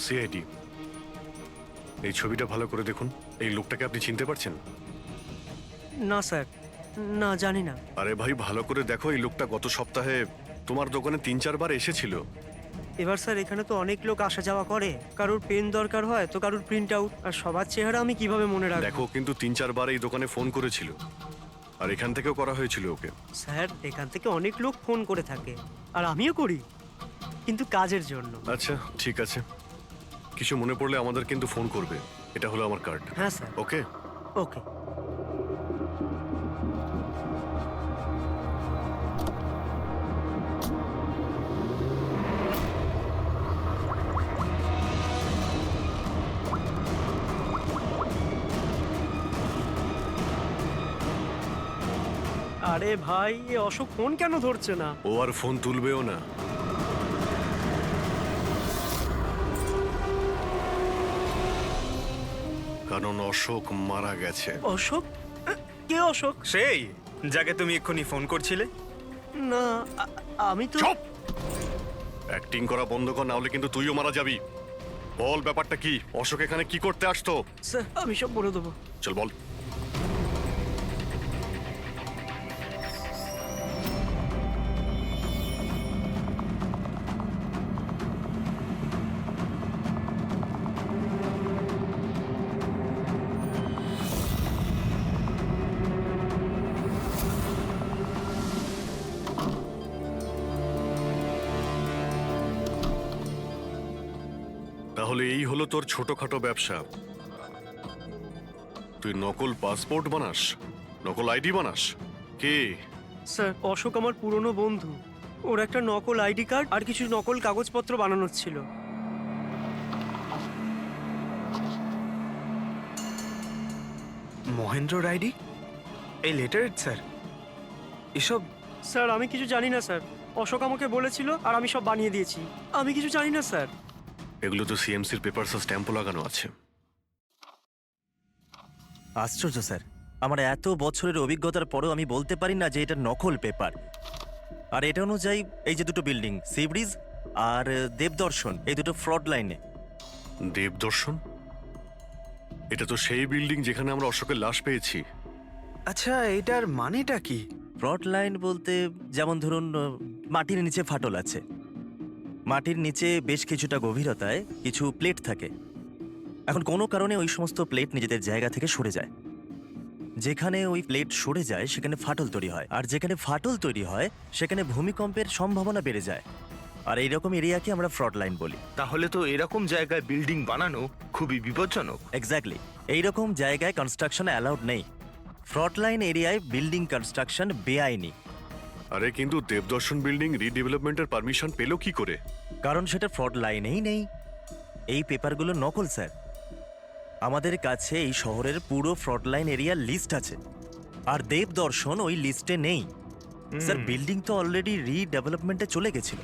CID. এই ছবিটা ভালো করে দেখুন। এই লোকটাকে আপনি চিনতে পারছেন? না স্যার, না জানি না। আরে ভাই, ভালো করে দেখো, এই লোকটা গত সপ্তাহে তোমার দোকানে 3-4 বার এসেছিল। এবার স্যার এখানে তো অনেক লোক আসা যাওয়া করে, কারোর পেন দরকার হয় তো কারোর প্রিন্ট আউট, আর সবার চেহারা আমি কিভাবে মনে রাখবো? দেখো, কিন্তু 3-4 বার এই দোকানে ফোন করেছিল, আর এখান থেকেও করা হয়েছিল ওকে। স্যার এখান থেকে অনেক লোক ফোন করে থাকে, আর আমিও করি, কিন্তু কাজের জন্য। আচ্ছা ঠিক আছে, কিছু মনে পড়লে আমাদের কিন্তু ফোন করবে। এটা হলো আমার কার্ড। হ্যাঁ স্যার। ওকে। ওকে। আরে ভাই, এ অশোক ফোন কেন ধরছে না? ও আর ফোন তুলবেও না। কারণ অশোক মারা গেছে। অশোক? কে অশোক? সেই যাকে তুমি এক্ষুনি ফোন করছিলে। না, আমি তো। চুপ! অ্যাক্টিং করা বন্ধ কর, না হলে কিন্তু তুইও মারা যাবি। বল, ব্যাপারটা কি? অশোক এখানে কি করতে আসতো? স্যার আমি সব বলে দেবো। চল বল। তাহলে এই হলো তোর ছোটখাটো ব্যবসা। তুই নকল পাসপোর্ট বানাস, নকল আইডি বানাস। কে? স্যার অশোক আমার পুরনো বন্ধু, ওর একটা নকল আইডি কার্ড আর কিছু নকল কাগজপত্র বানানোর ছিল। মহেন্দ্র রাইডি, এই লেটার স্যার, এসব স্যার আমি কিছু জানি না স্যার, অশোক আমাকে বলেছিল আর আমি সব বানিয়ে দিয়েছি। আমি কিছু জানি না স্যার। এগুলো তো সিএমসির পেপারস আর স্ট্যাম্পও লাগানো আছে। আশ্চর্য স্যার, আমার এত বছরের অভিজ্ঞতার পরেও আমি বলতে পারি না যে এটা নকল পেপার। আর এটা অনুযায়ী এই যে দুটো বিল্ডিং, সি ব্রিজ আর দেবদর্শন, এই দুটো ফ্রড লাইনে। দেবদর্শন? এটা তো সেই বিল্ডিং যেখানে আমরা অশোকের লাশ পেয়েছি। আচ্ছা, এটার মানেটা কি? ফ্রড লাইন বলতে যেমন ধরুন মাটির নিচে ফাটল আছে, মাটির নিচে বেশ কিছুটা গভীরতায় কিছু প্লেট থাকে। এখন কোনো কারণে ওই সমস্ত প্লেট নিজেদের জায়গা থেকে সরে যায়। যেখানে ওই প্লেট সরে যায় সেখানে ফাটল তৈরি হয়, আর যেখানে ফাটল তৈরি হয় সেখানে ভূমিকম্পের সম্ভাবনা বেড়ে যায়। আর এইরকম এরিয়াকে আমরা ফ্রড লাইন বলি। তাহলে তো এরকম জায়গায় বিল্ডিং বানানো খুবই বিপজ্জনক। এক্স্যাক্টলি, এইরকম জায়গায় কনস্ট্রাকশন অ্যালাউড নেই। ফ্রড লাইন এরিয়ায় বিল্ডিং কনস্ট্রাকশন বেআইনি। আরে কিন্তু দেবদর্শন বিল্ডিং রিডেভেলপমেন্টের পারমিশন পেলো কি করে? কারণ সেটা ফ্রড লাইনেই নেই। এই পেপারগুলো নকল স্যার। আমাদের কাছে এই শহরের পুরো ফ্রড লাইন এরিয়ার লিস্ট আছে, আর দেবদর্শন ওই লিস্টে নেই। স্যার বিল্ডিং তো অলরেডি রিডেভেলপমেন্টে চলে গেছিল।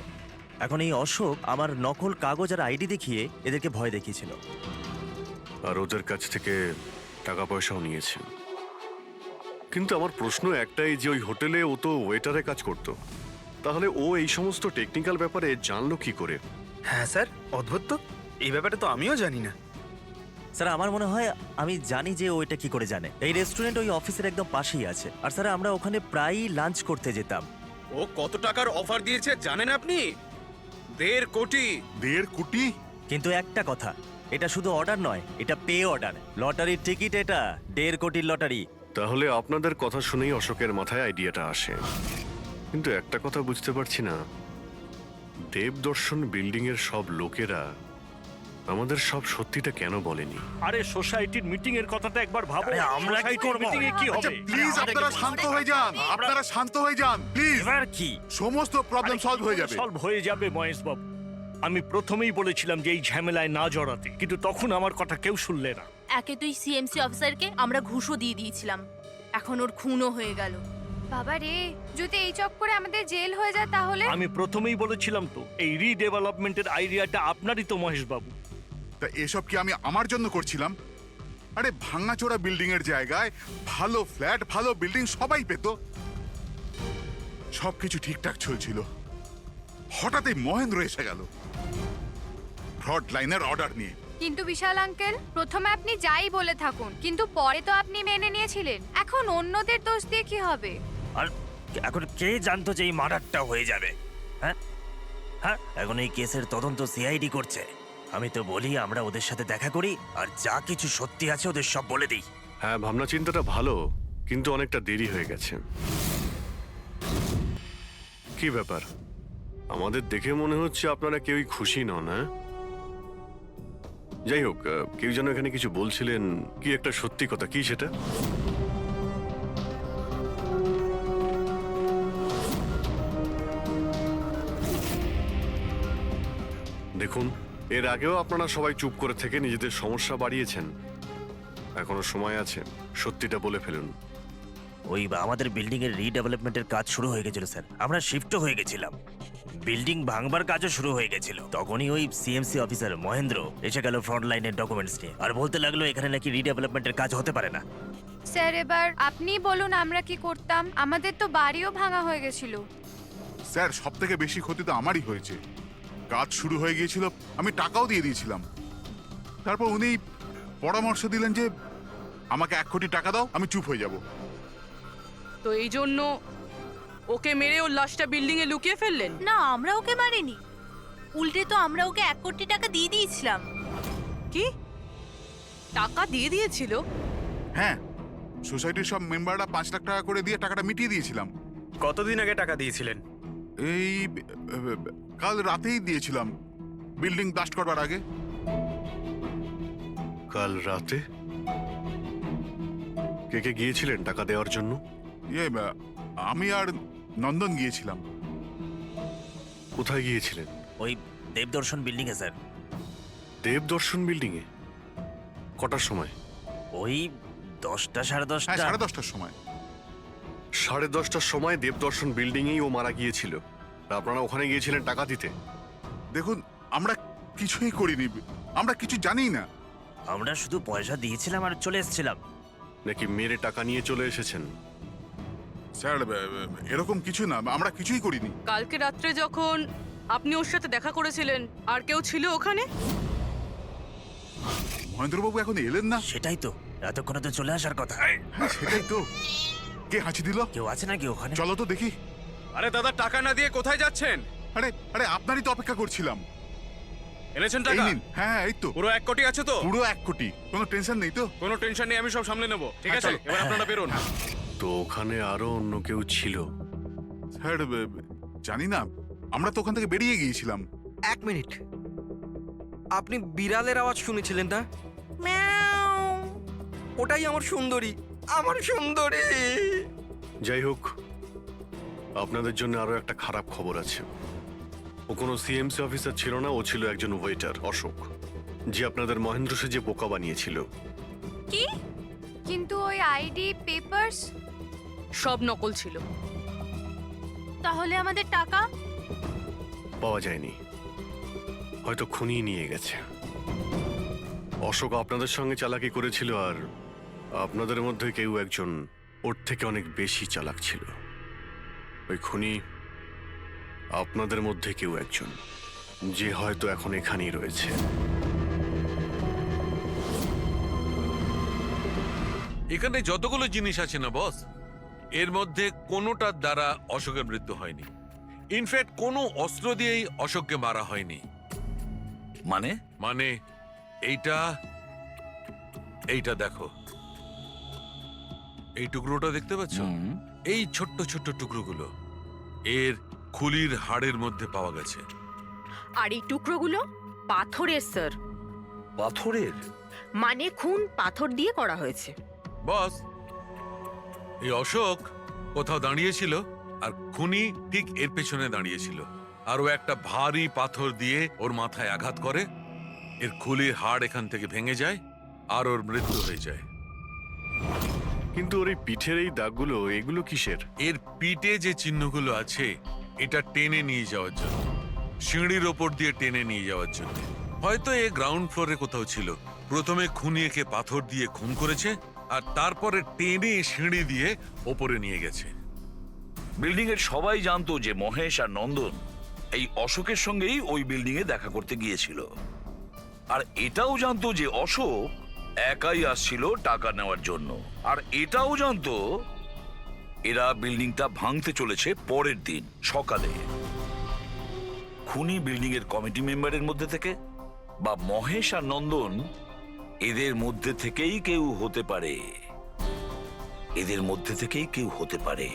এখন এই অশোক আমার নকল কাগজ আর আইডি দেখিয়ে এদেরকে ভয় দেখিয়েছিল। আর ওদের কাছ থেকে টাকা পয়সাও নিয়েছে। কিন্তু আমার প্রশ্ন একটাই, যে ওই হোটেলে ও তো ওয়েটারে কাজ করতো, তাহলে ও এই সমস্ত টেকনিক্যাল ব্যাপারে জানলো কি করে? হ্যাঁ স্যার, অদ্ভুত তো, এই ব্যাপারে তো আমিও জানি না। স্যার আমার মনে হয় আমি জানি যে ও এটা কি করে জানে। এই রেস্টুরেন্ট ওই অফিসের একদম পাশেই আছে, আর স্যার আমরা ওখানে প্রায়ই লাঞ্চ করতে যেতাম। ও কত টাকার অফার দিয়েছে জানেন আপনি? 1.5 কোটি। 1.5 কোটি? কিন্তু একটা কথা, এটা শুধু অর্ডার নয়, এটা পে অর্ডার। লটারির টিকিট এটা, 1.5 কোটির লটারি। তাহলে আপনাদের কথা শুনেই অশোকের মাথায় আইডিয়াটা আসে। কিন্তু একটা কথা বুঝতে পারছি না, দেবদর্শন বিল্ডিং এর সব লোকেরা আমাদের সব সত্যিটা কেন বলেনি? আরে সোসাইটির মিটিং এর কথাটা একবার ভাবো। আরে আমরা কি সোসাইটির করব? মিটিং এ কি আচ্ছা হবে? প্লিজ আপনারা শান্ত হয়ে যান, আপনারা শান্ত হয়ে যান প্লিজ। এবার কি? সমস্ত প্রবলেম সলভ হয়ে যাবে। সলভ হয়ে যাবে মহেশ বাবু। আমি প্রথমেই বলেছিলাম যে এই ঝামেলায় না জড়াতে, কিন্তু তখন আমার কথা কেউ শুনলে না। একে তুই সিএমসি অফিসারকে আমরা ঘুষও দিয়ে দিয়েছিলাম, এখন ওর খুনও হয়ে গেল। বাবা রে, যদি এই চক্করে আমাদের জেল হয়ে যায় তাহলে? আমি প্রথমেই বলেছিলাম তো, এই রিডেভেলপমেন্টের আইডিয়াটা আপনারই তো মহেশ বাবু। তা এসব কি আমি আমার জন্য করছিলাম? আরে ভাঙাচোরা বিল্ডিং এর জায়গায় ভালো ফ্ল্যাট, ভালো বিল্ডিং সবাই পেত। সবকিছু ঠিকঠাক চলছিল, হঠাৎই মহেন্দ্র এসে গেল। ফ্রড লাইনের অর্ডার নিয়ে। কিন্তু বিশাল আঙ্কেল, প্রথমে আপনি যাই বলে থাকুন, কিন্তু পরে তো আপনি মেনে নিয়েছিলেন। এখন অন্যদের দোষ দিয়ে কি হবে? আর এখন কে জানতো যে এই মার্ডারটা হয়ে যাবে? হ্যাঁ হ্যাঁ, এখন এই কেসের তদন্ত সিআইডি করছে। আমি তো বলি আমরা ওদের সাথে দেখা করি, আর যা কিছু সত্যি আছে ওদের সব বলে দিই। হ্যাঁ, ভাবনা চিন্তাটা ভালো, কিন্তু অনেকটা দেরি হয়ে গেছে। কি ব্যাপার, আমাদের দেখে মনে হচ্ছে আপনারা কেউই খুশি নন, হ্যাঁ? যাই হোক, কেউ যেন এখানে কিছু বলছিলেন, কি একটা সত্যি কথা, কি সেটা? দেখুন, এর আগেও আপনারা সবাই চুপ করে থেকে নিজেদের সমস্যা বাড়িয়েছেন। এখনো সময় আছে, সত্যিটা বলে ফেলুন। ওই আমাদের বিল্ডিং এর রিডেভেলপমেন্টের কাজ শুরু হয়ে গেছিল স্যার, আমরা শিফটও হয়ে গেছিলাম, বিল্ডিং ভাঙবার কাজও শুরু হয়ে গেছিল। তখনই ওই সিএমসি অফিসার মহেন্দ্র এসে গেল ফ্রন্ট লাইনের ডকুমেন্টস নিয়ে, আর বলতে লাগলো এখানে নাকি রিডেভেলপমেন্টের কাজ হতে পারে না। স্যার, এবার আপনি বলুন আমরা কি করতাম? আমাদের তো বাড়িও ভাঙা হয়ে গেছিল। স্যার, সব থেকে বেশি ক্ষতি তো আমারই হয়েছে। কাজ শুরু হয়ে গিয়েছিল, আমি টাকাও দিয়ে দিয়েছিলাম। তারপর উনি পরামর্শ দিলেন যে আমাকে 1 কোটি টাকা দাও, আমি চুপ হয়ে যাব। তো এই জন্য ওকে মেরে ওর লাশটা বিল্ডিং এ লুকিয়ে ফেললেন? না, আমরা ওকে মারিনি, উল্টে তো আমরা ওকে 1 কোটি টাকা দিয়ে দিয়েছিলাম। কি টাকা দিয়ে দিয়েছিল? হ্যাঁ, সোসাইটির সব মেম্বাররা 5 লাখ টাকা করে দিয়ে টাকাটা মিটিয়ে দিয়েছিলাম। কতদিন আগে টাকা দিয়েছিলেন? এই কাল রাতেই দিয়েছিলাম, বিল্ডিং ব্লাস্ট করবার আগে। কাল রাতে কে কে গিয়েছিলেন টাকা দেওয়ার জন্য? আমি আর নন্দন গিয়েছিলাম। কোথায় গিয়েছিলেন? ওই দেবদর্শন বিল্ডিং এ স্যার। দেবদর্শন বিল্ডিং এ? কটার সময়? ওই 10টা সাড়ে হ্যাঁ, 10টা। 10:30টার সময়। 10:30টার সময় দেবদর্শন বিল্ডিং এই ও মারা গিয়েছিল। তা আপনারা ওখানে গিয়েছিলেন টাকা দিতে? দেখুন, আমরা কিছুই করিনি, আমরা কিছু জানি না। আমরা শুধু পয়সা দিয়েছিলাম আর চলে এসেছিলাম। নাকি মেরে টাকা নিয়ে চলে এসেছেন? স্যার, এরকম কিছু না, আমরা কিছুই করিনি। কালকে রাত্রে যখন আপনি ওর সাথে দেখা করেছিলেন, আর কেউ ছিল ওখানে? মহেন্দ্রবাবু এখন এলেন না। সেটাই তো, এতক্ষণে তো চলে আসার কথা। হ্যাঁ, সেটাই তো। কে হাঁচি দিল? কেউ আছে নাকি ওখানে? চলো তো দেখি। আরে দাদা, টাকা না দিয়ে কোথায় যাচ্ছেন? আরে আরে, আপনারই তো অপেক্ষা করছিলাম। এনেছেন এই টাকা? নিন। হ্যাঁ, এই তো পুরো 1 কোটি আছে তো? পুরো 1 কোটি, কোনো টেনশন নেই তো? কোনো টেনশন নেই, আমি সব সামলে নেব। ঠিক হ্যাঁ, আছে, চলো। এবার আপনারা বেরোন। তো ওখানে আরো অন্য কেউ ছিল? স্যার, জানি না, আমরা তো ওখান থেকে বেরিয়ে গিয়েছিলাম। 1 মিনিট, আপনি বিড়ালের আওয়াজ শুনেছিলেন না? ওটাই আমার সুন্দরী, আমার সুন্দরী। যাই হোক, আপনাদের জন্য আরো একটা খারাপ খবর আছে। ও কোনো সিএমসি অফিসার ছিল না, ও ছিল একজন ওয়েটার, অশোক, যে আপনাদের মহেন্দ্র সেজে বোকা বানিয়েছিল। কি? কিন্তু ওই আইডি পেপারস সব নকল ছিল। তাহলে আমাদের টাকা? পাওয়া যায়নি, হয়তো খুনি নিয়ে গেছে। অশোক আপনাদের সঙ্গে চালাকি করেছিল, আর আপনাদের মধ্যে কেউ একজন ওর থেকে অনেক বেশি চালাক ছিল। ওই খুনি আপনাদের মধ্যে কেউ একজন, যে হয়তো এখন এখানেই রয়েছে। এখানে যতগুলো জিনিস আছে না বস, এর মধ্যে কোনোটার দ্বারা অশোকের মৃত্যু হয়নি। ইনফ্যাক্ট কোনো অস্ত্র দিয়েই অশোককে মারা হয়নি। মানে মানে এইটা এইটা দেখো, এই টুকরোটা দেখতে পাচ্ছ? এই ছোট্ট ছোট্ট টুকরোগুলো এর খুলির হাড়ের মধ্যে পাওয়া গেছে। আর এই টুকরোগুলো পাথরের স্যার। পাথরের? মানে খুন পাথর দিয়ে করা হয়েছে। বস, এই অশোক কোথাও দাঁড়িয়েছিল, আর খুনি ঠিক এর পেছনে দাঁড়িয়েছিল, আর ও একটা ভারী পাথর দিয়ে ওর মাথায় আঘাত করে, এর খুলির হাড় এখান থেকে ভেঙে যায়, আর ওর মৃত্যু হয়ে যায়। কিন্তু ওর এই পিঠের এই দাগগুলো, এগুলো কিসের? এর পিঠে যে চিহ্নগুলো আছে, এটা টেনে নিয়ে যাওয়ার জন্য, সিঁড়ির ওপর দিয়ে টেনে নিয়ে যাওয়ার জন্য। হয়তো এ গ্রাউন্ড ফ্লোরে কোথাও ছিল, প্রথমে খুনি একে পাথর দিয়ে খুন করেছে, আর তারপরে টেনে সিঁড়ি দিয়ে ওপরে নিয়ে গেছে। বিল্ডিং এর সবাই জানতো যে মহেশ আর নন্দন এই অশোকের সঙ্গেই ওই বিল্ডিং এ দেখা করতে গিয়েছিল। আর এটাও জানতো যে অশোক একাই আসছিল টাকা নেওয়ার জন্য, আর এটাও জানতো এরা বিল্ডিংটা ভাঙতে চলেছে পরের দিন সকালে। খুনি বিল্ডিং এর কমিটি মেম্বারের মধ্যে থেকে বা মহেশ আর নন্দন এদের মধ্যে থেকেই কেউ হতে পারে, এদের মধ্যে থেকেই কেউ হতে পারে।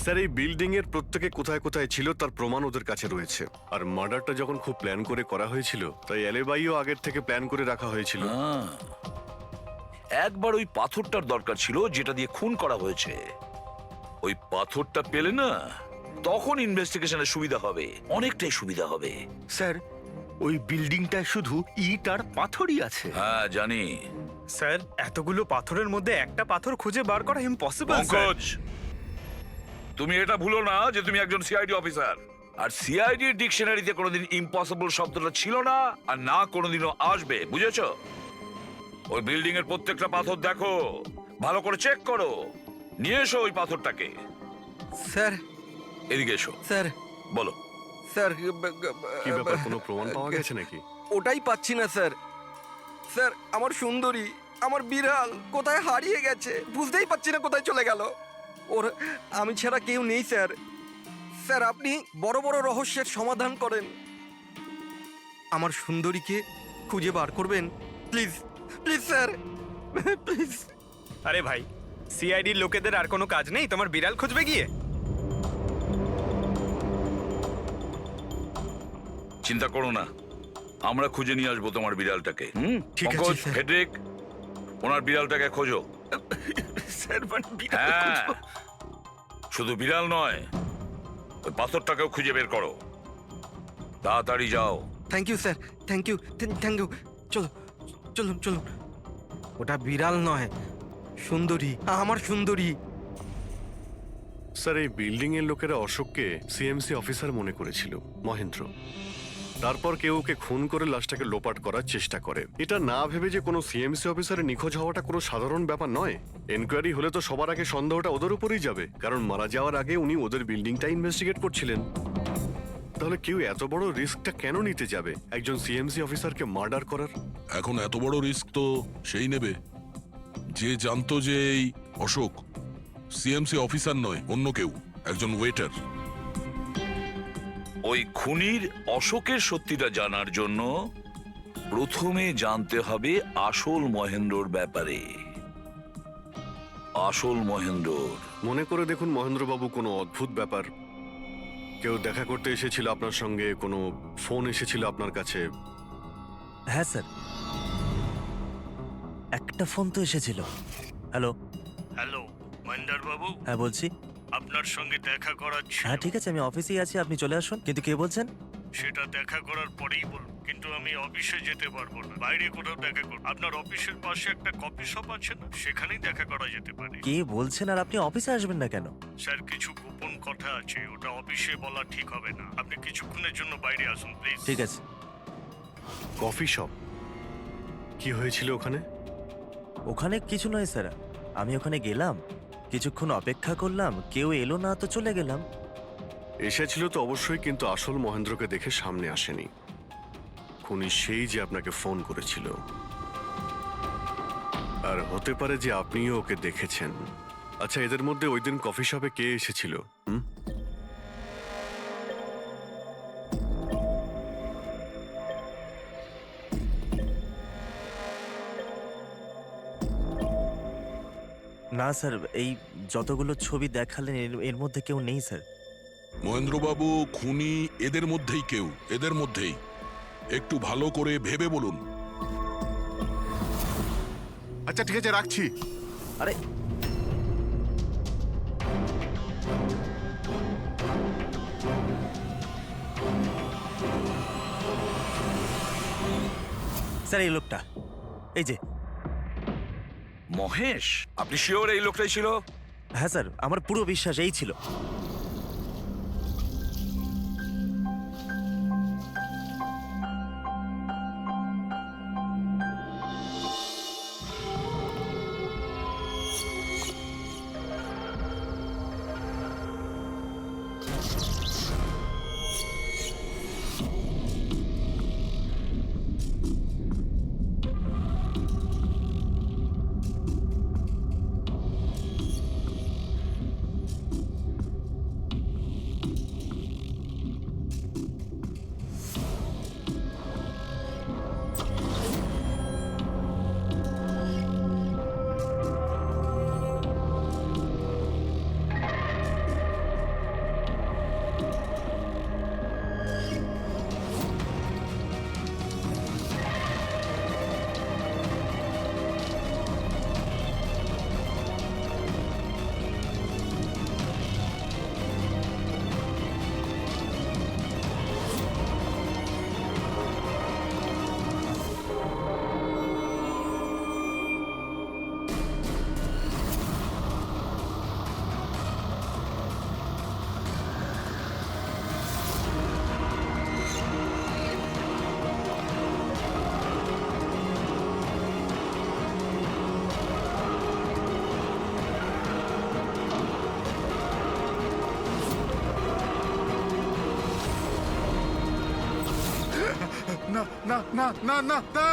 স্যার, এই বিল্ডিং এর প্রত্যেকে কোথায় কোথায় ছিল তার প্রমাণ ওদের কাছে রয়েছে। আর মার্ডারটা যখন খুব প্ল্যান করে করা হয়েছিল, তাই এলেবাইও আগের থেকে প্ল্যান করে রাখা হয়েছিল। একবার ওই পাথরটার দরকার ছিল যেটা দিয়ে খুন করা হয়েছে। ওই পাথরটা পেলে না, তখন ইনভেস্টিগেশনের সুবিধা হবে, অনেকটাই সুবিধা হবে। স্যার, ওই বিল্ডিংটা শুধু ইট আর পাথরই আছে। হ্যাঁ জানি। স্যার, এতগুলো পাথরের মধ্যে একটা পাথর খুঁজে বার করা ইম্পসিবল। পঙ্কজ, তুমি এটা ভুলো না যে তুমি একজন সিআইডি অফিসার, আর সিআইডি ডিকশনারিতে কোনোদিন ইম্পসিবল শব্দটা ছিল না, আর না কোনোদিনও আসবে, বুঝেছো? ওই বিল্ডিং এর প্রত্যেকটা পাথর দেখো, ভালো করে চেক করো, নিয়ে এসো ওই পাথরটাকে। স্যার, এদিকে এসো। স্যার, বলো। স্যার, কি ব্যাপার, কোনো প্রমাণ পাওয়া গেছে নাকি? ওটাই পাচ্ছি না স্যার। স্যার, আমার সুন্দরী, আমার বিড়াল কোথায় হারিয়ে গেছে, বুঝতেই পারছি না কোথায় চলে গেল। ওর আমি ছাড়া কেউ নেই স্যার। স্যার, আপনি বড় বড় রহস্যের সমাধান করেন, আমার সুন্দরীকে খুঁজে বার করবেন প্লিজ, প্লিজ স্যার, প্লিজ। আরে ভাই, সিআইডির লোকেদের আর কোনো কাজ নেই, তোমার বিড়াল খুঁজবে গিয়ে? চিন্তা করো না, আমরা খুঁজে নিয়ে আসবো তোমার বিড়ালটাকে। ঠিক আছে, পঙ্কজ, স্যার। ফেডরিক, ওনার বিড়ালটাকে খোঁজো। স্যার, মানে বিড়াল হ্যাঁ, খুঁজবো? শুধু বিড়াল নয়, ওই পাথরটাকেও খুঁজে বের করো, তাড়াতাড়ি যাও। Thank you sir, thank you, thank you. চলো, চলুন চলুন। ওটা বিড়াল নয়, সুন্দরী, আমার সুন্দরী। স্যার, এই বিল্ডিং এর লোকেরা অশোককে সিএমসি অফিসার মনে করেছিল, মহেন্দ্র। তারপর কেউ ওকে খুন করে লাশটাকে লোপাট করার চেষ্টা করে। এটা না ভেবে যে কোনো সিএমসি অফিসারের নিখোঁজ হওয়াটা কোনো সাধারণ ব্যাপার নয়। এনকোয়ারি হলে তো সবার আগে সন্দেহটা ওদের উপরেই যাবে, কারণ মারা যাওয়ার আগে উনি ওদের বিল্ডিংটা ইনভেস্টিগেট করছিলেন। তাহলে কেউ এত বড় রিস্কটা কেন নিতে যাবে একজন সিএমসি অফিসারকে মার্ডার করার? এখন এত বড় রিস্ক তো সেই নেবে যে জানতো যে এই অশোক সিএমসি অফিসার নয়, অন্য কেউ, একজন ওয়েটার। ওই খুনির অশোকের সত্যিটা জানার জন্য প্রথমে জানতে হবে আসল মহেন্দ্রর ব্যাপারে। আসল মহেন্দ্র। মনে করে দেখুন মহেন্দ্রবাবু, কোনো অদ্ভুত ব্যাপার, কেউ দেখা করতে এসেছিল আপনার সঙ্গে, কোনো ফোন এসেছিল আপনার কাছে? হ্যাঁ স্যার, একটা ফোন তো এসেছিল। হ্যালো হ্যালো, মহেন্দ্র বাবু। হ্যাঁ বলছি। আপনার সঙ্গে দেখা করার ছিল। হ্যাঁ ঠিক আছে, আমি অফিসেই আছি, আপনি চলে আসুন। কিন্তু কে বলছেন? সেটা দেখা করার পরেই বলুন, কিন্তু আমি অফিসে যেতে পারবো না, বাইরে কোথাও দেখা করব। আপনার অফিসের পাশে একটা কফি শপ আছে না, সেখানেই দেখা করা যেতে পারে। কে বলছেন? আর আপনি অফিসে আসবেন না কেন? স্যার, কিছু গোপন কথা আছে, ওটা অফিসে বলা ঠিক হবে না। আপনি কিছুক্ষণের জন্য বাইরে আসুন প্লিজ। ঠিক আছে। Coffee shop? কি হয়েছিল ওখানে? ওখানে কিছু নয় স্যার, আমি ওখানে গেলাম, কিছুক্ষণ অপেক্ষা করলাম, কেউ এলো না, তো চলে গেলাম। এসেছিল তো অবশ্যই, কিন্তু আসল মহেন্দ্রকে দেখে সামনে আসেনি। খুনি সেই যে আপনাকে ফোন করেছিল, আর হতে পারে যে আপনিও ওকে দেখেছেন। আচ্ছা, এদের মধ্যে ওই দিন কফি শপে কে এসেছিল? না স্যার, এই যতগুলো ছবি দেখালেন এর মধ্যে কেউ নেই স্যার। মহেন্দ্রবাবু, খুনি এদের মধ্যেই কেউ, এদের মধ্যেই। একটু ভালো করে ভেবে বলুন। আচ্ছা ঠিক আছে, রাখছি। আরে স্যার, এই লোকটা, এই যে মহেশ। আপনি শিওর এই লোকটাই ছিল? হ্যাঁ স্যার, আমার পুরো বিশ্বাস এই ছিল। না না না না না না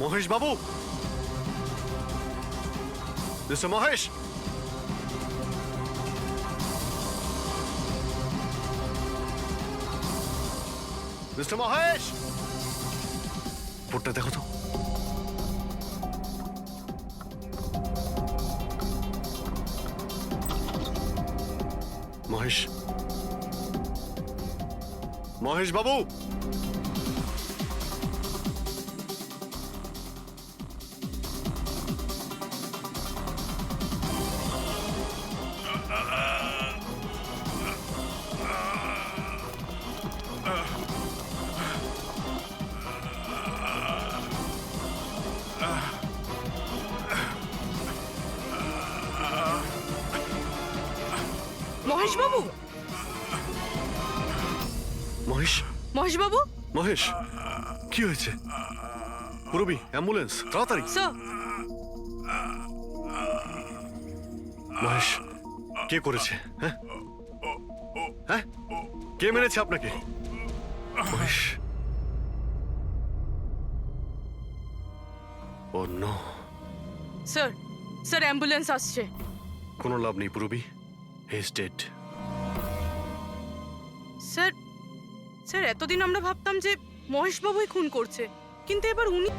মহেশ বাবু, মিস্টার মহেশ, মিস্টার মহেশ, বোর্ডটা দেখো তো। মহেশ, মহেশ বাবু, মহেশ বাবু, মহেশ, মহেশ বাবু, মহেশ, কি হয়েছে? পুরবি, অ্যাম্বুলেন্স, তাড়াতাড়ি। স্যার, মহেশ, কে করেছে? হ্যাঁ হ্যাঁ, কে মেরেছে আপনাকে? মহেশ, ও নো। স্যার, স্যার অ্যাম্বুলেন্স আসছে। কোনো লাভ নেই পুরবি, he is dead. Sir, sir এতদিন আমরা ভাবতাম যে মহেশ বাবুই খুন করছে, কিন্তু এবার উনি।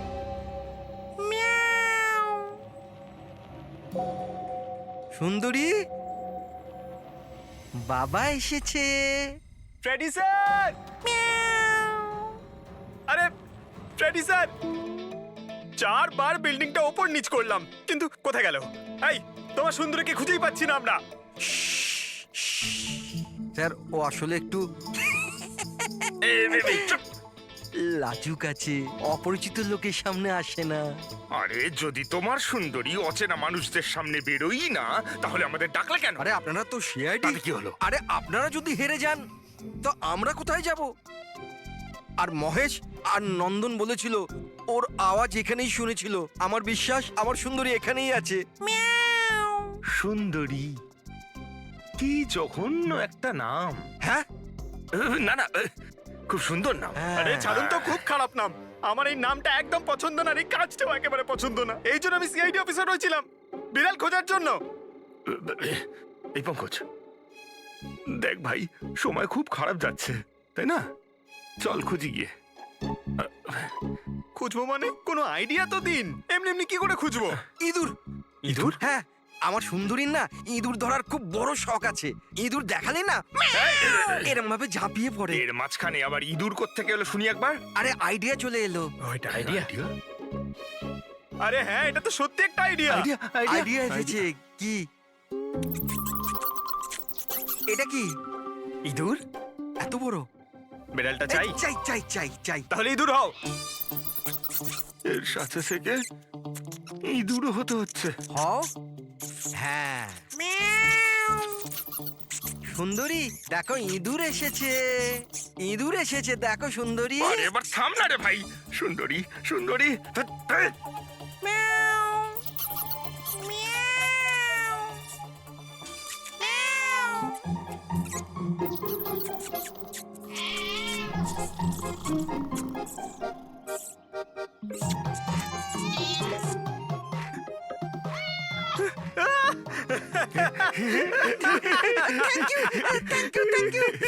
সুন্দরী, বাবা এসেছে। Freddie sir! আরে ফ্রেডি স্যার, 4 বার বিল্ডিংটা ওপর নিচ করলাম, কিন্তু কোথায় গেল? এই, তোমার সুন্দরীকে খুঁজেই পাচ্ছি না আমরা। স্যার, ও আসলে একটু লাজুক আছে, অপরিচিত লোকের সামনে আসে না। আরে যদি তোমার সুন্দরী অচেনা মানুষদের সামনে বেরোই না, তাহলে আমাদের ডাকলে কেন? আরে আপনারা তো সিআইডি। তাতে কি হলো? আরে আপনারা যদি হেরে যান তো আমরা কোথায় যাব? আর মহেশ আর নন্দন বলেছিল ওর আওয়াজ এখানেই শুনেছিল। আমার বিশ্বাস আমার সুন্দরী এখানেই আছে। সুন্দরী, কি জঘন্য একটা নাম। হ্যাঁ, না না, খুব সুন্দর নাম। আরে ছাড়ুন তো, খুব খারাপ নাম। আমার এই নামটা একদম পছন্দ না, এই কাজটাও একেবারে পছন্দ না। এই জন্য আমি সিআইডি অফিসার হয়েছিলাম, বিড়াল খোঁজার জন্য। এই পঙ্কজ, দেখ ভাই, সময় খুব খারাপ যাচ্ছে, তাই না? চল খুঁজি গিয়ে। খুঁজবো মানে? কোনো আইডিয়া তো দিন। এমনি এমনি কি করে খুঁজবো? ইঁদুর। ইঁদুর? হ্যাঁ, আমার সুন্দরীর না ইঁদুর ধরার খুব বড় শখ আছে। ইঁদুর দেখালে না এরম ভাবে ঝাঁপিয়ে পড়ে। এর মাঝখানে আবার ইঁদুর কোত্থেকে এলো শুনি একবার। আরে আইডিয়া চলে এলো। ওইটা আইডিয়া? আরে হ্যাঁ, এটা তো সত্যি একটা আইডিয়া। আইডিয়া এসেছে। কি এটা? কি ইঁদুর এত বড়? বিড়ালটা চাই? চাই চাই চাই চাই। তাহলে ইঁদুর হও। এর সাথে থেকে ইঁদুরও হতে হচ্ছে। হও। হ্যাঁ, সুন্দরী দেখো ইঁদুর এসেছে। ইঁদুর এসেছে, দেখো সুন্দরী। আরে এবার থাম না রে ভাই। সুন্দরী, সুন্দরী,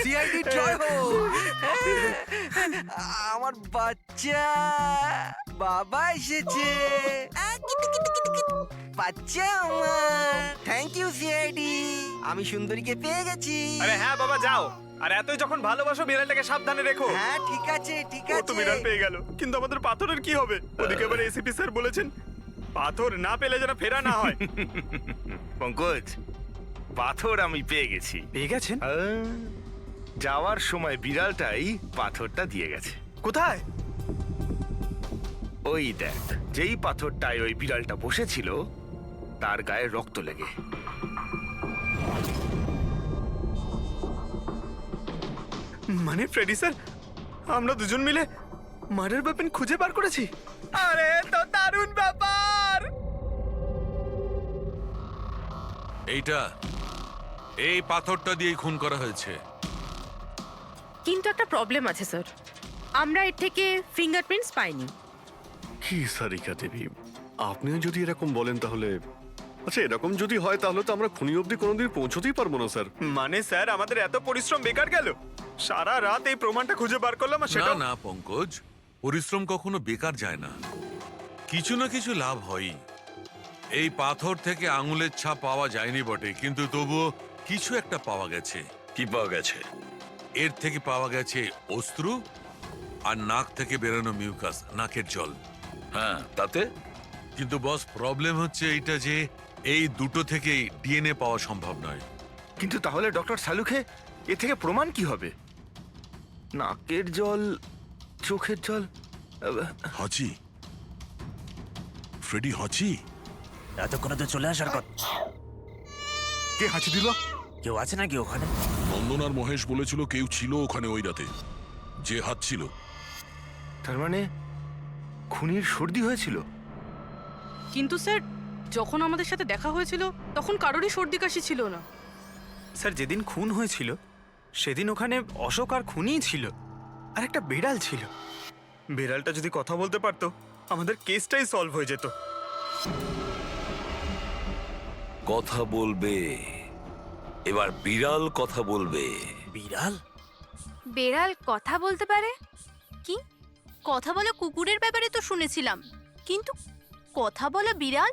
সিআইডি জয় হো। আমার বাচ্চা বাবা এসেছে। বাচ্চা আমার। থ্যাংক ইউ সিআইডি, আমি সুন্দরীকে পেয়ে গেছি। আরে হ্যাঁ বাবা, যাও। আর এতই যখন ভালোবাসো, বিড়ালটাকে সাবধানে রেখো। হ্যাঁ ঠিক আছে ঠিক ও তো আছে। বিড়াল পেয়ে গেল, কিন্তু আমাদের পাথরের কি হবে? ওদিকে এবার এসিপি স্যার বলেছেন পাথর না পেলে যেন ফেরা না হয়। পঙ্কজ, পাথর আমি পেয়ে গেছি। পেয়ে গেছেন? যাওয়ার সময় বিড়ালটাই পাথরটা দিয়ে গেছে। কোথায়? ওই দেখ, যেই পাথরটায় ওই বিড়ালটা বসেছিল তার গায়ে রক্ত লেগে। মানে ফ্রেডি স্যার, আমরা দুজন মিলে মার্ডার ওয়েপন খুঁজে বার করেছি? আরে তো দারুণ ব্যাপার! এই পাথরটা দিয়েই খুন করা হয়েছে। কিন্তু একটা প্রবলেম আছে স্যার, আমরা এর থেকে ফিঙ্গারপ্রিন্টস পাইনি। কি সারিকা দেবী, আপনিও যদি এরকম বলেন তাহলে আচ্ছা, এরকম যদি হয় তাহলে তো আমরা খুনি অবধি কোনোদিন পৌঁছতেই পারবো না স্যার। মানে স্যার, আমাদের এত পরিশ্রম বেকার গেল? সারা রাত এই প্রমাণটা খুঁজে বার করলাম আর না সেটা না পঙ্কজ, পরিশ্রম কখনো বেকার যায় না, কিছু না কিছু লাভ হয়। এই পাথর থেকে আঙুলের ছাপ পাওয়া যায়নি বটে, কিন্তু তবুও কিছু একটা পাওয়া গেছে। কি পাওয়া গেছে? এর থেকে পাওয়া গেছে অশ্রু আর নাক থেকে বেরোনো মিউকাস, নাকের জল। হ্যাঁ, তাতে? কিন্তু বস, প্রবলেম হচ্ছে এইটা যে এই দুটো থেকেই ডিএনএ পাওয়া সম্ভব নয়। কিন্তু তাহলে ডক্টর সালুখে এ থেকে প্রমাণ কি হবে? নাকের জল, চোখের জল। হাঁচি, ফ্রেডি হাঁচি। এতক্ষণে তো চলে আসার কথা। কে হাঁচি দিল? কেউ আছে নাকি ওখানে? নন্দন আর মহেশ বলেছিল কেউ ছিল ওখানে ওই রাতে, যে হাত ছিল। তার মানে খুনির সর্দি হয়েছিল। কিন্তু স্যার, যখন আমাদের সাথে দেখা হয়েছিল তখন কারোরই সর্দি কাশি ছিল না। স্যার, যেদিন খুন হয়েছিল সেদিন ওখানে অশোক আর খুনিই ছিল, আর একটা বিড়াল ছিল। বিড়ালটা যদি কথা বলতে পারতো আমাদের কেসটাই সলভ হয়ে যেত। কথা বলবে, এবার বিড়াল কথা বলবে। বিড়াল? বেড়াল কথা বলতে পারে? কি কথা বলা কুকুরের ব্যাপারে তো শুনেছিলাম, কিন্তু কথা বলা বিড়াল?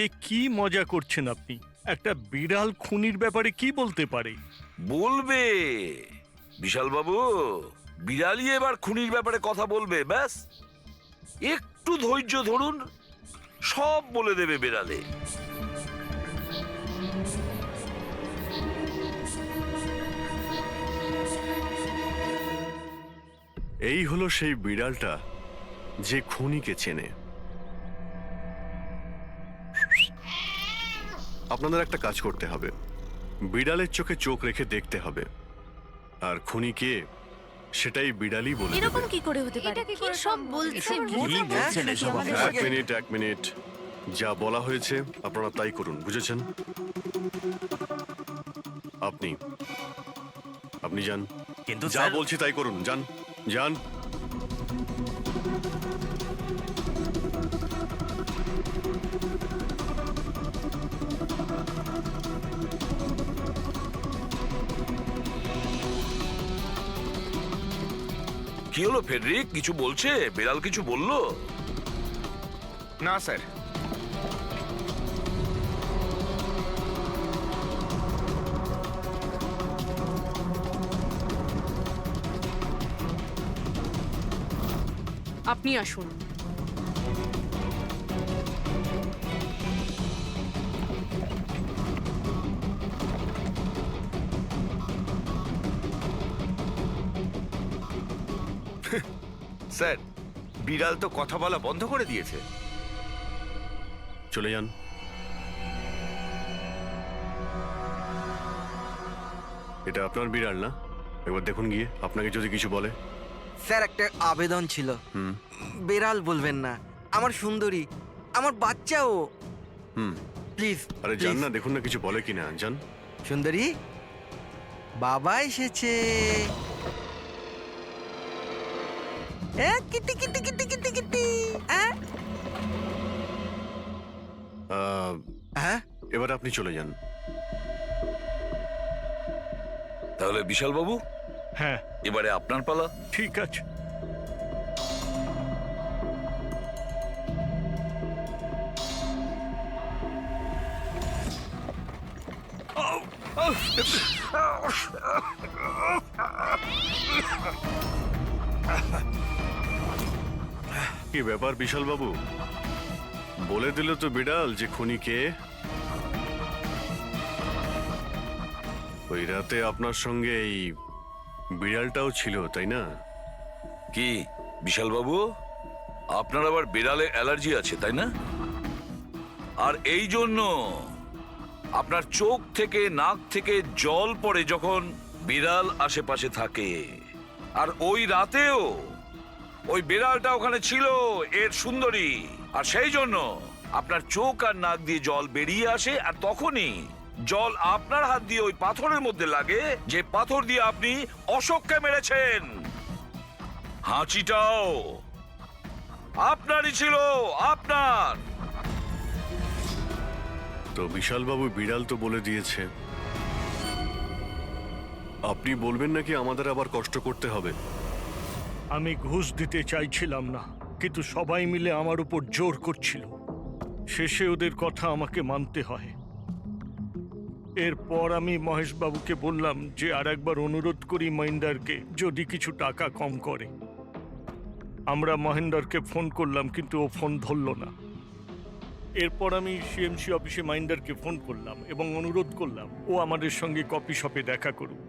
এ কি মজা করছেন আপনি? একটা বিড়াল খুনির ব্যাপারে কি বলতে পারে? বলবে বিশাল বাবু, বিড়ালই এবার খুনির ব্যাপারে কথা বলবে। ব্যাস একটু ধৈর্য ধরুন, সব বলে দেবে বিড়ালে। এই হলো সেই বিড়ালটা যে খুনিকে চেনে। আপনাদের একটা কাজ করতে হবে, বিড়ালের চোখে চোখ রেখে দেখতে হবে, আর খুনিকে সেটাই বিড়ালই বলে দেবে। এরকম কি করে হতে পারে? কি সব বলছেন? এক মিনিট, যা বলা হয়েছে আপনারা তাই করুন, বুঝেছেন? আপনি যান, কিন্তু যা বলছি তাই করুন, যান যান। কি হলো ফেডরিক, কিছু বলছে? বিড়াল কিছু বললো? না স্যার। আপনি আসুন। স্যার, বিড়াল তো কথা বলা বন্ধ করে দিয়েছে। চলে যান। এটা আপনার বিড়াল না? একবার দেখুন গিয়ে, আপনাকে যদি কিছু বলে। স্যার, একটা আবেদন ছিল। বেড়াল বলবেন না, আমার সুন্দরী, আমার বাচ্চাও। প্লিজ। আরে যান না, দেখুন না কিছু বলে কিনা, যান। সুন্দরী, বাবা এসেছে। Kitty Kitty Kitty Kitty Kitty. এবার আপনি চলে যান। তাহলে বিশাল বাবু, হ্যাঁ, এবারে আপনার পালা। ঠিক আছে। কি ব্যাপার বিশাল বাবু, বলে দিল তো বিড়াল যে খুনি কে? ওই রাতে আপনার সঙ্গে এই বিড়ালটাও ছিল, তাই না? কি বিশাল বাবু, আপনার আবার বিড়ালে অ্যালার্জি আছে, তাই না? আর এই জন্য আপনার চোখ থেকে নাক থেকে জল পড়ে যখন বিড়াল আশেপাশে থাকে, আর ওই রাতেও ওই বিড়ালটা ওখানে ছিল, এর সুন্দরী, আর সেই জন্য আপনার চোখ আর নাক দিয়ে জল বেরিয়ে আসে, আর তখনই জল আপনার হাত দিয়ে ওই পাথরের মধ্যে লাগে, যে পাথর দিয়ে আপনি অশোককে মেরেছেন। হাঁচিটাও আপনারই ছিল, আপনার। তো বিশালবাবু বিড়াল তো বলে দিয়েছে, আপনি বলবেন নাকি আমাদের আবার কষ্ট করতে হবে? আমি ঘুষ দিতে চাইছিলাম না, কিন্তু সবাই মিলে আমার উপর জোর করছিল। শেষে ওদের কথা আমাকে মানতে হয়। এরপর আমি মহেশবাবুকে বললাম যে আর একবার অনুরোধ করি মহিন্দারকে, যদি কিছু টাকা কম করে। আমরা মহেন্দারকে ফোন করলাম, কিন্তু ও ফোন ধরল না। এরপর আমি সিএমসি অফিসে মহেন্দারকে ফোন করলাম এবং অনুরোধ করলাম ও আমাদের সঙ্গে কফি শপে দেখা করুক।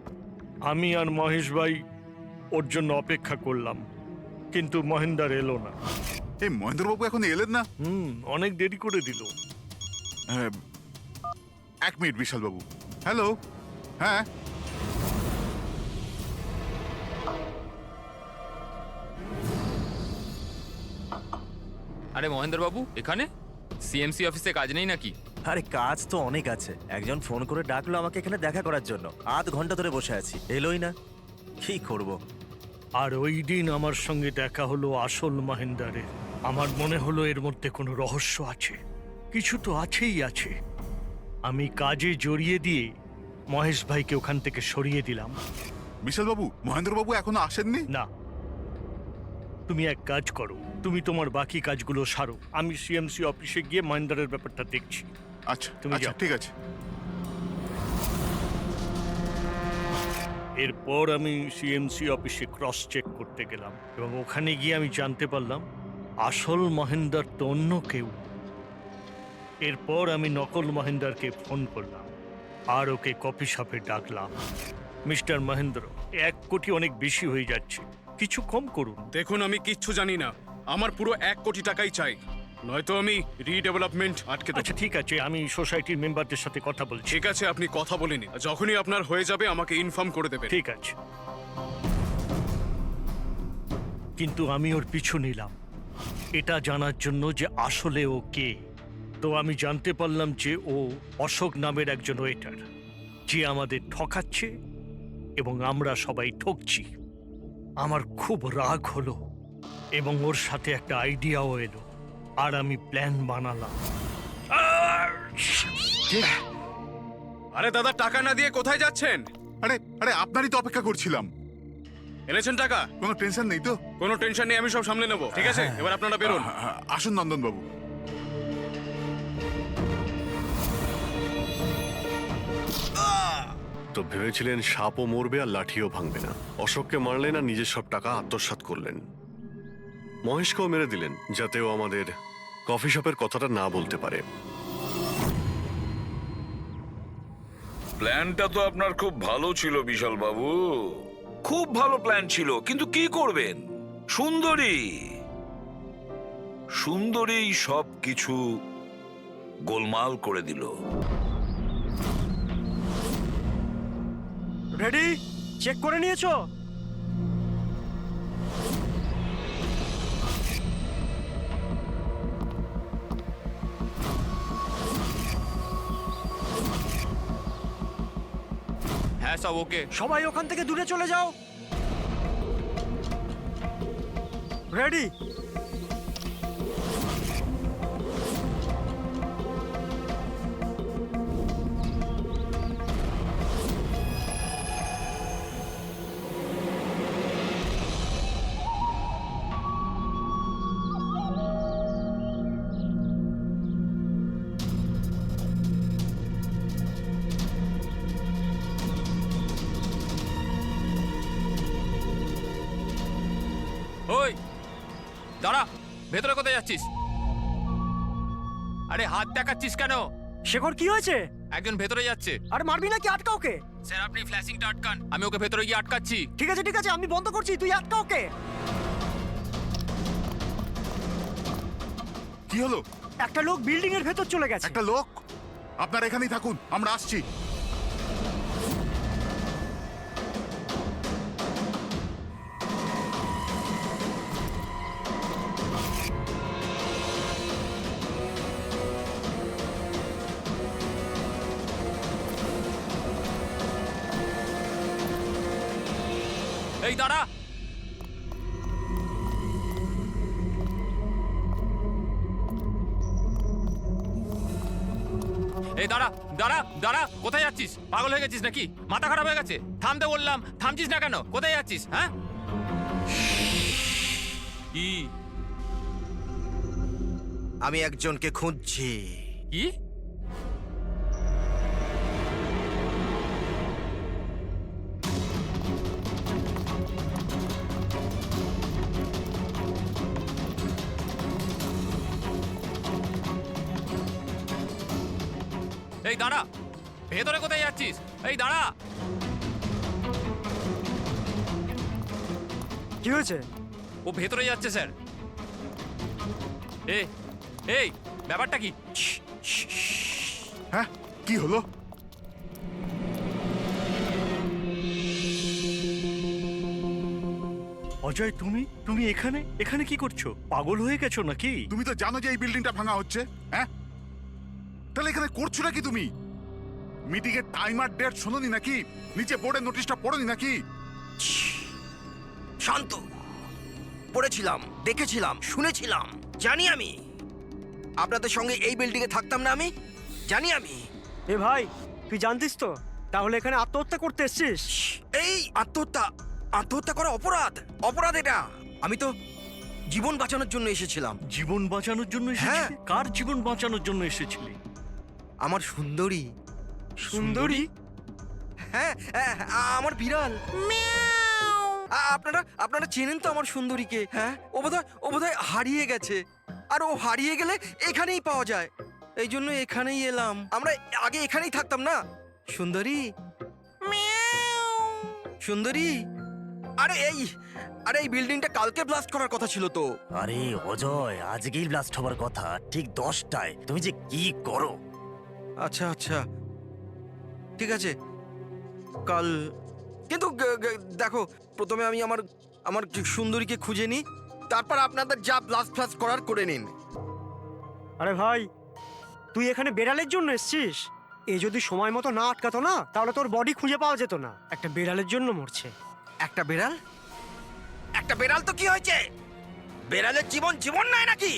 আমি আর মহেশ ভাই ওর জন্য অপেক্ষা করলাম, কিন্তু মহেন্দার এলো না। এই মহেন্দ্রবাবু এখন এলেন না? অনেক দেরি করে দিল। এক মিনিট বিশালবাবু। হ্যালো, হ্যাঁ আরে মহেন্দ্রবাবু, এখানে সিএমসি অফিসে কাজ নেই নাকি? আরে কাজ তো অনেক আছে। একজন ফোন করে ডাকলো আমাকে এখানে দেখা করার জন্য। আধ ঘন্টা ধরে বসে আছি, এলোই না। কি করব? আর ওই দিন আমার সঙ্গে দেখা হলো আসল মহেন্দারের। আমার মনে হলো এর মধ্যে কোনো রহস্য আছে, কিছু তো আছেই আছে। আমি কাজে জড়িয়ে দিয়ে মহেশ ভাইকে ওখান থেকে সরিয়ে দিলাম। বিশালবাবু, মহেন্দ্রবাবু এখনো আসেননি? না, তুমি এক কাজ করো, তুমি তোমার বাকি কাজগুলো সারো। আমি সিএমসি অফিসে গিয়ে মহেন্দারের ব্যাপারটা দেখছি। আচ্ছা, তুমি আচ্ছা, যাও। ঠিক আছে। এরপর আমি সিএমসি অফিসে ক্রস চেক করতে গেলাম এবং ওখানে গিয়ে আমি জানতে পারলাম আসল মহেন্দার তো অন্য কেউ। এরপর আমি নকল মহেন্দারকে ফোন করলাম আর ওকে কফি শপে ডাকলাম। মিস্টার মহেন্দ্র, 1 কোটি অনেক বেশি হয়ে যাচ্ছে, কিছু কম করুন। দেখুন, আমি কিচ্ছু জানি না। আমার পুরো 1 কোটি টাকাই চাই, নয়তো আমি রিডেভেলপমেন্ট আটকে দেব। আচ্ছা ঠিক আছে, আমি সোসাইটির মেম্বারদের সাথে কথা বলছি। ঠিক আছে, আপনি কথা বলে নিন। যখনই আপনার হয়ে যাবে আমাকে ইনফর্ম করে দেবেন। ঠিক আছে, কিন্তু আমি ওর পিছু নিলাম এটা জানার জন্য যে আসলে ও কে। তো আমি জানতে পারলাম যে ও অশোক নামের একজন ওয়েটার, যে আমাদের ঠকাচ্ছে এবং আমরা সবাই ঠকছি। আমার খুব রাগ হলো এবং ওর সাথে একটা আইডিয়াও এলো, আর আমি প্ল্যান বানালাম। আরে দাদা, টাকা না দিয়ে কোথায় যাচ্ছেন? আরে আরে আপনারই তো অপেক্ষা করছিলাম। এনেছেন টাকা? কোনো টেনশন নেই তো? কোনো টেনশন নেই, আমি সব সামলে নেব। ঠিক আছে, এবার আপনারা বেরোন। আসুন নন্দনবাবু। তো ভেবেছিলেন সাপও মরবে আর লাঠিও ভাঙবে না। অশোককে মারলেন আর নিজের সব টাকা আত্মসাৎ করলেন। মহেশকেও মেরে দিলেন যাতে ও আমাদের কফি শপের কথাটা না বলতে পারে। প্ল্যানটা তো আপনার খুব ভালো ছিল বিশাল বাবু, খুব ভালো প্ল্যান ছিল, কিন্তু কি করবেন? সুন্দরী সুন্দরী সব কিছু গোলমাল করে দিল। রেডি? চেক করে নিয়েছো? হ্যাঁ, সব ওকে। সবাই ওখান থেকে দূরে চলে যাও। রেডি? ওই দাঁড়া, ভেতরে কোথায় যাচ্ছিস? আরে হাত দেখাচ্ছিস কেন? শেখর, কি হয়েছে? একজন ভেতরে যাচ্ছে। আর মারবি নাকি? আটকা ওকে। স্যার, আপনি ফ্ল্যাশিংটা আটকান, আমি ওকে ভেতরে গিয়ে আটকাচ্ছি। ঠিক আছে ঠিক আছে, আমি বন্ধ করছি, তুই আটকা ওকে। কি হলো? একটা লোক বিল্ডিং এর ভেতর চলে গেছে। একটা লোক? আপনারা এখানেই থাকুন, আমরা আসছি। এই দাঁড়া। এই দাঁড়া দাঁড়া দাঁড়া, কোথায় যাচ্ছিস? পাগল হয়ে গেছিস নাকি? মাথা খারাপ হয়ে গেছে? থামতে বললাম, থামছিস না কেন? কোথায় যাচ্ছিস? হ্যাঁ কি? আমি একজনকে খুঁজছি। কি? এই দাঁড়া, ভেতরে কোথায় যাচ্ছিস? এই দাঁড়া। কি হয়েছে? ও ভেতরে যাচ্ছে স্যার। এই এই ব্যাপারটা কি? হ্যাঁ, কি হলো? অজয়, তুমি তুমি এখানে এখানে কি করছো? পাগল হয়ে গেছো নাকি? তুমি তো জানো যে এই বিল্ডিংটা ভাঙা হচ্ছে, হ্যাঁ? তাহলে এখানে করছো নাকি তুমি? মিটিং এর টাইম আর ডেট শোনোনি নাকি? নিচে বোর্ডের নোটিশটা পড়োনি নাকি? শান্ত, পড়েছিলাম, দেখেছিলাম, শুনেছিলাম, জানি আমি। আপনাদের সঙ্গে এই বিল্ডিং এ থাকতাম না আমি, জানি আমি। এ ভাই, তুই জানতিস তো? তাহলে এখানে আত্মহত্যা করতে এসেছিস? এই আত্মহত্যা, আত্মহত্যা করা অপরাধ, অপরাধ এটা। আমি তো জীবন বাঁচানোর জন্য এসেছিলাম। জীবন বাঁচানোর জন্য এসেছিলি? কার জীবন বাঁচানোর জন্য এসেছিলি? আমার সুন্দরী। সুন্দরী? হ্যাঁ, আমার বিড়াল। আপনারা আপনারা চেনেন তো আমার সুন্দরীকে? হ্যাঁ, ও বোধহয় হারিয়ে গেছে। আর ও হারিয়ে গেলে এখানেই পাওয়া যায়, এই জন্য এখানেই এলাম। আমরা আগে এখানেই থাকতাম না। সুন্দরী, সুন্দরী। আরে এই বিল্ডিংটা কালকে ব্লাস্ট করার কথা ছিল তো। আরে অজয়, আজকেই ব্লাস্ট হবার কথা, ঠিক 10টায়। তুমি যে কি করো! আচ্ছা আচ্ছা, ঠিক আছে, কাল। কিন্তু দেখো, প্রথমে আমি আমার সুন্দরীকে খুঁজে নিই, তারপর আপনাদের যা ব্লাস্ট ফ্লাস্ট করার করে নিন। আরে ভাই, তুই এখানে বেড়ালের জন্য এসেছিস? এ যদি সময় মতো না আটকাতো না, তাহলে তোর বডি খুঁজে পাওয়া যেত না। একটা বেড়ালের জন্য মরছে। একটা বেড়াল? একটা বেড়াল তো কি হয়েছে? বেড়ালের জীবন জীবন নয় নাকি?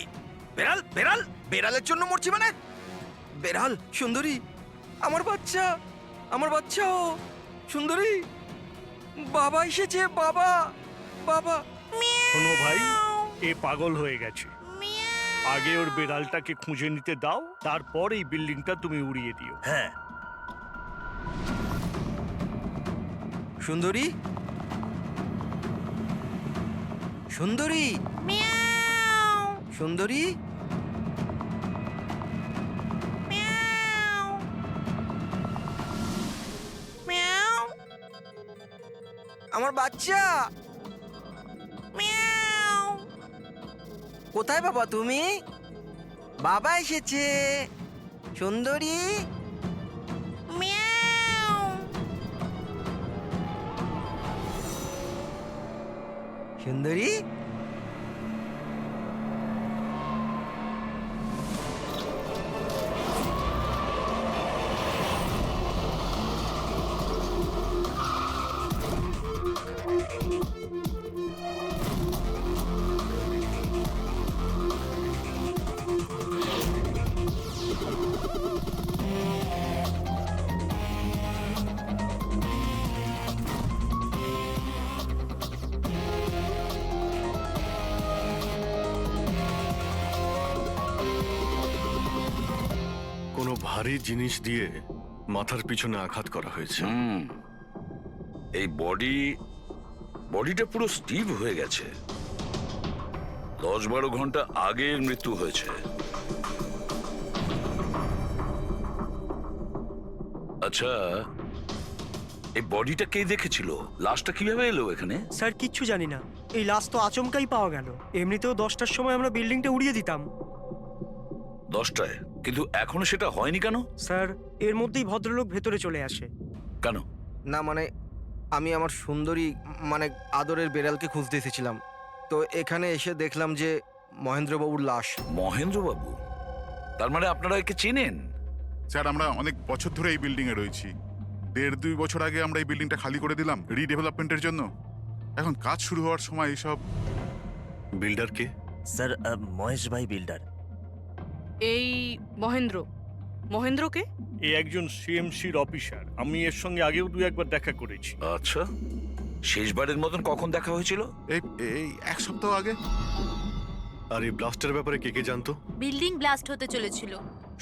বেড়াল বেড়াল বেড়ালের জন্য মরছি মানে? বেড়াল, সুন্দরী, আমার বাচ্চা, আমার বাচ্চা। ও সুন্দরী, বাবা এসেছে, বাবা, বাবা। শোনো ভাই, এ পাগল হয়ে গেছে। আগে ওর বেড়ালটাকে খুঁজে নিতে দাও, তারপর এই বিল্ডিংটা তুমি উড়িয়ে দিও। হ্যাঁ। সুন্দরী, সুন্দরী, সুন্দরী, আমার বাচ্চা। কোথায় বাবা তুমি? বাবা এসেছে। সুন্দরী, সুন্দরী। কোনো ভারী জিনিস দিয়ে মাথার পিছনে আঘাত করা হয়েছে। এই বডিটা পুরো স্টিভ হয়ে গেছে। 10-12 ঘন্টা আগে মৃত্যু হয়েছে। আচ্ছা, এই বডিটা কে দেখেছিল? লাশটা কিভাবে এলো এখানে? স্যার, কিচ্ছু জানি না। এই লাশ তো আচমকাই পাওয়া গেল। এমনিতেও 10টার সময় আমরা বিল্ডিংটা উড়িয়ে দিতাম। 10টায়? কিন্তু এখনো সেটা হয়নি কেন? স্যার, এর মধ্যেই ভদ্রলোক ভেতরে চলে আসে। কেন? না মানে, আমি আমার সুন্দরী মানে আদরের বেড়ালকে খুঁজতে এসেছিলাম, তো এখানে এসে দেখলাম যে মহেন্দ্রবাবুর লাশ। মহেন্দ্রবাবু? তার মানে আপনারা একে চেনেন? স্যার, আমরা অনেক বছর ধরে এই বিল্ডিং এ রয়েছি। 1.5-2 বছর আগে আমরা এই বিল্ডিংটা খালি করে দিলাম রিডেভেলপমেন্টের জন্য। এখন কাজ শুরু হওয়ার সময় এইসব। বিল্ডার কে? স্যার মহেশ ভাই বিল্ডার। এই মহেন্দ্র, মহেন্দ্রকে এ একজন সিএমসির অফিসার। আমি এর সঙ্গে আগেও দু একবার দেখা করেছি। আচ্ছা, শেষবারের মতন কখন দেখা হয়েছিল? এই এক সপ্তাহ আগে। আর এই ব্লাস্টের ব্যাপারে কে কে জানতো? বিল্ডিং ব্লাস্ট হতে চলেছিল,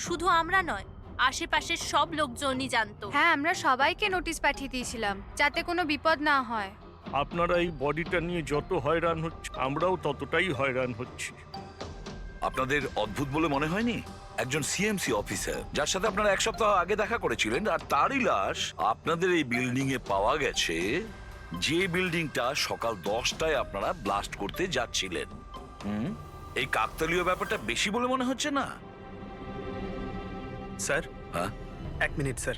শুধু আমরা নয়, আশেপাশের সব লোকজনই জানতো। হ্যাঁ, আমরা সবাইকে নোটিশ পাঠিয়ে দিয়েছিলাম যাতে কোনো বিপদ না হয়। আপনারা এই বডিটা নিয়ে যত হয়রান হচ্ছে, আমরাও ততটাই হয়রান হচ্ছি। আপনাদের অদ্ভুত বলে মনে হয়নি? একজন সিএমসি অফিসার যার সাথে আপনারা এক সপ্তাহ আগে দেখা করেছিলেন, আর তারই লাশ আপনাদের এই বিল্ডিং এ পাওয়া গেছে, যে বিল্ডিংটা সকাল 10টায় আপনারা ব্লাস্ট করতে যাচ্ছিলেন। এই কাকতালীয় ব্যাপারটা বেশি বলে মনে হচ্ছে না? স্যার, হ্যাঁ, 1 মিনিট স্যার।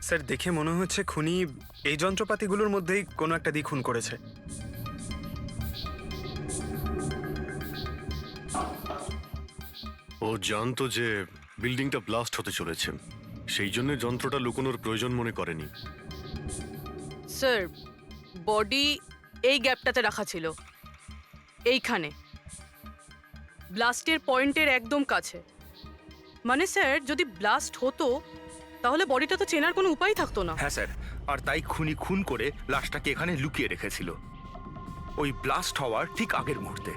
স্যার, দেখে মনে হচ্ছে খুনি এই যন্ত্রপাতিগুলোর মধ্যেই কোনো একটা দিয়ে খুন করেছে। ও জানতো যে বিল্ডিংটা ব্লাস্ট হতে চলেছে, সেই জন্য যন্ত্রটা লুকোনোর প্রয়োজন মনে করেনি। স্যার, বডি এই গ্যাপটাতে রাখা ছিল, এইখানে ব্লাস্টের পয়েন্টের একদম কাছে। মানে স্যার, যদি ব্লাস্ট হতো তাহলে বডিটা তো চেনার কোনো উপায় থাকতো না। হ্যাঁ স্যার, আর তাই খুনি খুন করে লাশটাকে এখানে লুকিয়ে রেখেছিল ওই ব্লাস্ট হওয়ার ঠিক আগের মুহূর্তে।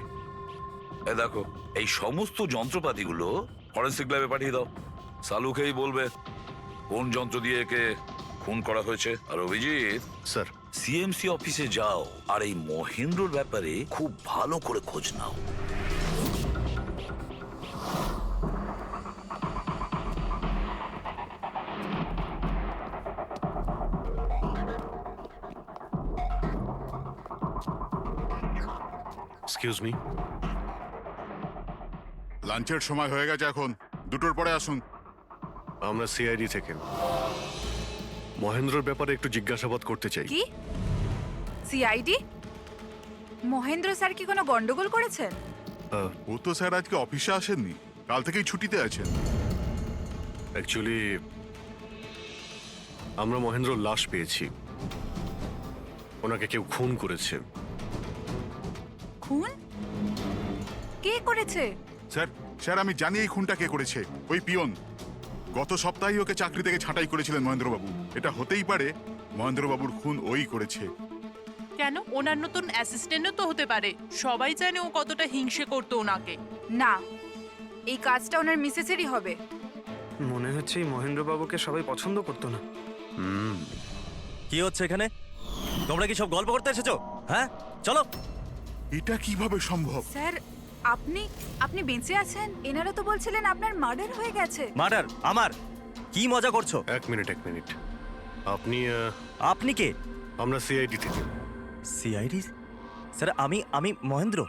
এ দেখো, এই সমস্ত যন্ত্রপাতিগুলো ফরেন্সিক ল্যাবে পাঠিয়ে দাও। সালুকেই বলবে কোন যন্ত্র দিয়ে একে খুন করা হয়েছে। আর অভিজিৎ স্যার, সিএমসি অফিসে যাও আর এই মহেন্দ্রর ব্যাপারে খুব ভালো করে খোঁজ নাও। Excuse me. লাঞ্চের সময় হয়ে গেছে, এখন 2টোর পরে আসুন। আমরা সিআইডি থেকে মহেন্দ্রর ব্যাপারে একটু জিজ্ঞাসাবাদ করতে চাই। কি সিআইডি? মহেন্দ্র স্যার কি কোনো গন্ডগোল করেছেন? ও তো স্যার আজকে অফিসে আসেননি, কাল থেকেই ছুটিতে আছেন। অ্যাকচুয়ালি আমরা মহেন্দ্রর লাশ পেয়েছি, ওনাকে কেউ খুন করেছে। খুন? কে করেছে? স্যার আমি জানি এই খুনটা কে করেছে। ওই পিয়ন গত সপ্তাহেই ওকে চাকরি থেকে ছাঁটাই করেছিলেন মহেন্দ্রবাবু। এটা হতেই পারে মহেন্দ্রবাবুর খুন ওই করেছে। কেন? ওনার নতুন অ্যাসিস্ট্যান্টও তো হতে পারে। সবাই জানে ও কতটা হিংসে করতো ওনাকে। না, এই কাজটা ওনার মিসেসেরই হবে। মনে হচ্ছে এই মহেন্দ্রবাবুকে সবাই পছন্দ করতো না। কি হচ্ছে এখানে? তোমরা কি সব গল্প করতে এসেছো? হ্যাঁ, চলো। এটা কিভাবে সম্ভব? স্যার, আপনি বেঁচে আছেন? এনারা তো বলছিলেন আপনার মার্ডার হয়ে গেছে। মার্ডার? আমার? কি মজা করছো? এক মিনিট। আপনি কে? আমরা সিআইডি থেকে। সিআইডি? স্যার আমি মহেন্দ্র।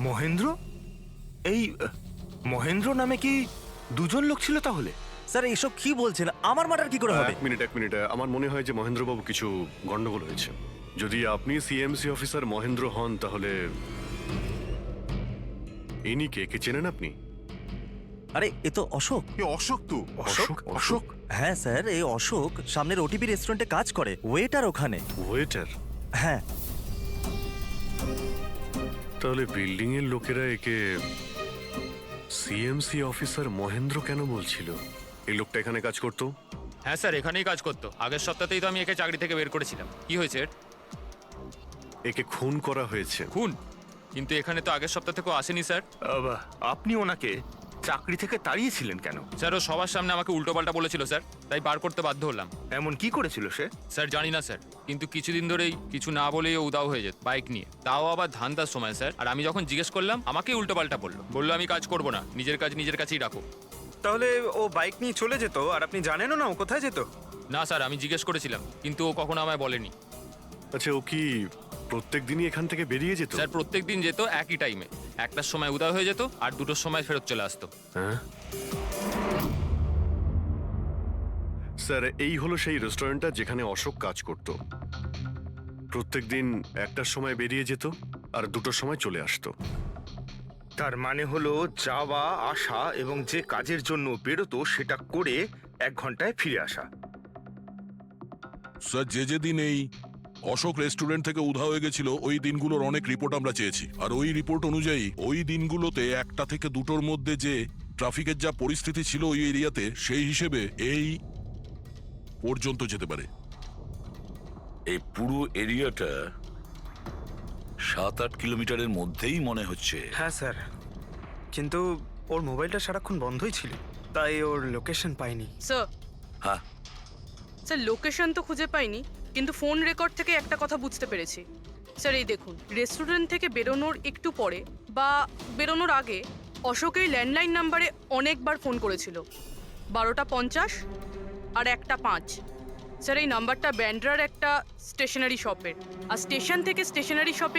মহেন্দ্র? এই মহেন্দ্র নামে কি দুজন লোক ছিল তাহলে? স্যার এসব কি বলছেন? আমার মার্ডার কি করে হবে? এক মিনিট। আমার মনে হয় যে মহেন্দ্রবাবু কিছু গন্ডগোল হয়েছে। যদি আপনি সিএমসি অফিসার মহেন্দ্র হন, তাহলে ইনি কে চেনেন আপনি? আরে এ তো অশোক। অশোক তো? অশোক? হ্যাঁ স্যার, এই অশোক সামনের ওটিপি রেস্টুরেন্টে কাজ করে, ওয়েটার ওখানে। ওয়েটার? হ্যাঁ। তাহলে বিল্ডিং এর লোকেরা একে সিএমসি অফিসার মহেন্দ্র কেন বলছিল? এই লোকটা এখানে কাজ করতো? হ্যাঁ স্যার, এখানেই কাজ করতো। আগের সপ্তাহতেই তো আমি একে চাকরি থেকে বের করেছিলাম। কি হয়েছে? একে খুন করা হয়েছে। খুন? কিন্তু এখানে তো আগের সপ্তাহ থেকেও আসেনি স্যার। আপনি ওনাকে চাকরি থেকে তাড়িয়েছিলেন কেন? স্যার, ও সবার সামনে আমাকে উল্টোপাল্টা বলেছিল স্যার, তাই বার করতে বাধ্য হলাম। এমন কি করেছিল সে? স্যার জানি না স্যার, কিন্তু কিছুদিন ধরেই কিছু না বলেই ও উদাও হয়ে যেত বাইক নিয়ে, তাও আবার ধান্দার সময় স্যার। আর আমি যখন জিজ্ঞেস করলাম, আমাকেই উল্টোপাল্টা বললো আমি কাজ করবো না, নিজের কাজ নিজের কাছেই রাখো। তাহলে ও বাইক নিয়ে চলে যেত আর আপনি জানেনও না ও কোথায় যেত? না স্যার, আমি জিজ্ঞেস করেছিলাম, কিন্তু ও কখনো আমায় বলেনি। আচ্ছা, ও কি প্রত্যেক দিনই এখান থেকে বেরিয়ে যেত? স্যার প্রত্যেক দিন যেত একই টাইমে, 1টার সময় উদয় হয়ে যেত আর 2টোর সময় ফেরত চলে আসতো। হ্যাঁ স্যার, এই হলো সেই রেস্টুরেন্টটা যেখানে অশোক কাজ করত। প্রত্যেক দিন 1টার সময় বেরিয়ে যেত আর 2টোর সময় চলে আসতো। তার মানে হলো যাওয়া আসা এবং যে কাজের জন্য বেরোতো সেটা করে 1 ঘন্টায় ফিরে আসা। স্যার যে দিন এই অশোক রেস্টুরেন্ট থেকে উধাও হয়ে গেছিল ওই দিনগুলোর অনেক রিপোর্ট আমরা চেয়েছি, আর ওই রিপোর্ট অনুযায়ী ওই দিনগুলোতে 1টা থেকে 2টোর মধ্যে যে ট্রাফিকের যা পরিস্থিতি ছিল ওই এরিয়াতে, সেই হিসেবে এই পর্যন্ত যেতে পারে। এই পুরো এরিয়াটা 7-8 কিলোমিটারের মধ্যেই মনে হচ্ছে। হ্যাঁ স্যার, কিন্তু ওর মোবাইলটা সারাক্ষণ বন্ধই ছিল, তাই ওর লোকেশন পাইনি। স্যার হ্যাঁ স্যার, লোকেশন তো খুঁজে পাইনি, কিন্তু ফোন রেকর্ড থেকে একটা কথা বুঝতে পেরেছি। স্যার এই দেখুন, রেস্টুরেন্ট থেকে বেরোনোর একটু পরে বা বেরোনোর আগে অশোক এই ল্যান্ডলাইন নাম্বারে অনেকবার ফোন করেছিল, 12টা 50 আর 1টা 5। স্যার এই নাম্বারটা ব্যান্ড্রার একটা স্টেশনারি শপের, আর স্টেশন থেকে স্টেশনারি শপে